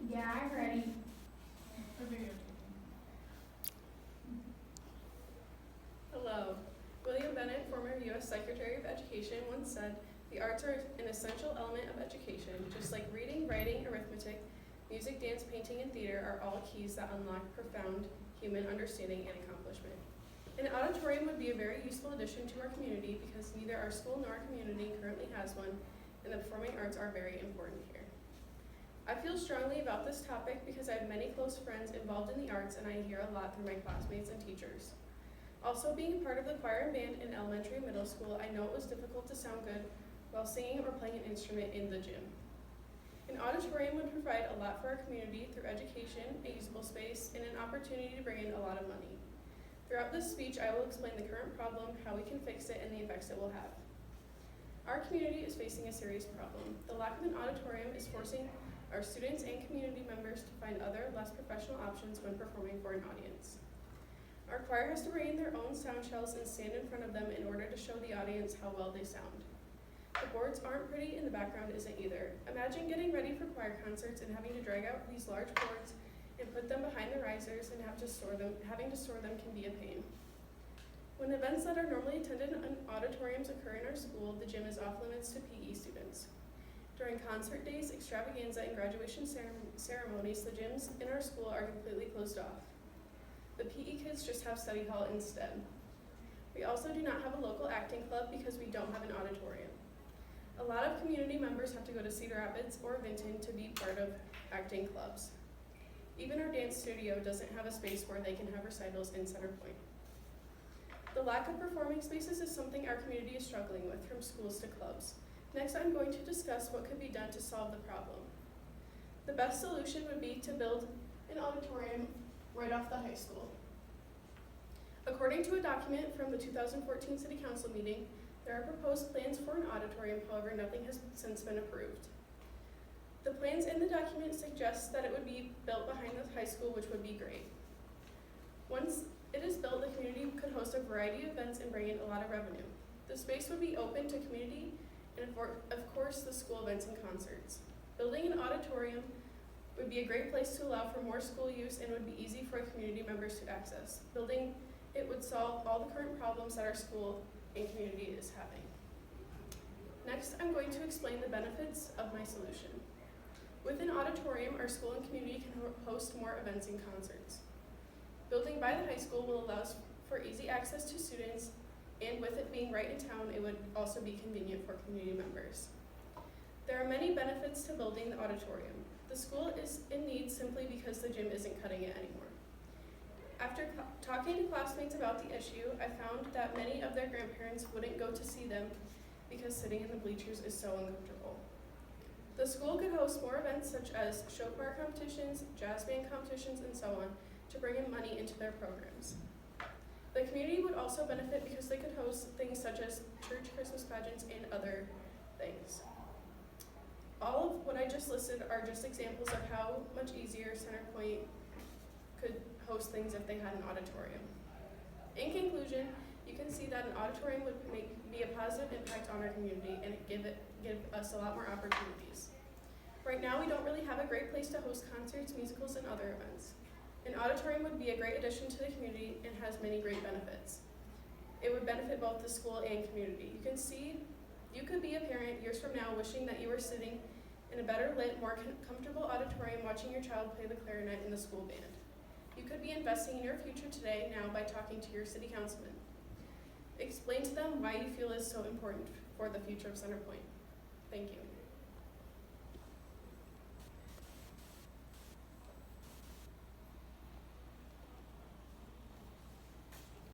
Yeah, I'm ready. Hello. William Bennett, former U.S. Secretary of Education, once said, "The arts are an essential element of education, just like reading, writing, arithmetic, music, dance, painting, and theater are all keys that unlock profound human understanding and accomplishment." An auditorium would be a very useful addition to our community because neither our school nor our community currently has one, and the performing arts are very important here. I feel strongly about this topic because I have many close friends involved in the arts, and I hear a lot through my classmates and teachers. Also, being a part of the choir and band in elementary and middle school, I know it was difficult to sound good while singing or playing an instrument in the gym. An auditorium would provide a lot for our community through education, a usable space, and an opportunity to bring in a lot of money. Throughout this speech, I will explain the current problem, how we can fix it, and the effects it will have. Our community is facing a serious problem. The lack of an auditorium is forcing our students and community members to find other, less professional options when performing for an audience. Our choir has to bring in their own sound shells and stand in front of them in order to show the audience how well they sound. The boards aren't pretty and the background isn't either. Imagine getting ready for choir concerts and having to drag out these large boards and put them behind the risers and having to store them can be a pain. When events that are normally attended in auditoriums occur in our school, the gym is off limits to PE students. During concert days, extravaganza, and graduation ceremonies, the gyms in our school are completely closed off. The PE kids just have study hall instead. We also do not have a local acting club because we don't have an auditorium. A lot of community members have to go to Cedar Rapids or Vinton to be part of acting clubs. Even our dance studio doesn't have a space where they can have recitals in Center Point. The lack of performing spaces is something our community is struggling with, from schools to clubs. Next, I'm going to discuss what could be done to solve the problem. The best solution would be to build an auditorium right off the high school. According to a document from the 2014 City Council meeting, there are proposed plans for an auditorium, however, nothing has since been approved. The plans in the document suggest that it would be built behind the high school, which would be great. Once it is built, the community could host a variety of events and bring in a lot of revenue. The space would be open to community and, of course, the school events and concerts. Building an auditorium would be a great place to allow for more school use and would be easy for community members to access. Building it would solve all the current problems that our school and community is having. Next, I'm going to explain the benefits of my solution. With an auditorium, our school and community can host more events and concerts. Building by the high school will allow for easy access to students, and with it being right in town, it would also be convenient for community members. There are many benefits to building the auditorium. The school is in need simply because the gym isn't cutting it anymore. After talking to classmates about the issue, I found that many of their grandparents wouldn't go to see them because sitting in the bleachers is so uncomfortable. The school could host more events such as show choir competitions, jazz band competitions, and so on to bring in money into their programs. The community would also benefit because they could host things such as church Christmas pageants and other things. All of what I just listed are just examples of how much easier Center Point could host things if they had an auditorium. In conclusion, you can see that an auditorium would be a positive impact on our community and give us a lot more opportunities. Right now, we don't really have a great place to host concerts, musicals, and other events. An auditorium would be a great addition to the community and has many great benefits. It would benefit both the school and community. You could be a parent years from now wishing that you were sitting in a better lit, more comfortable auditorium watching your child play the clarinet in the school band. You could be investing in your future today now by talking to your city councilman. Explain to them why you feel is so important for the future of Center Point. Thank you.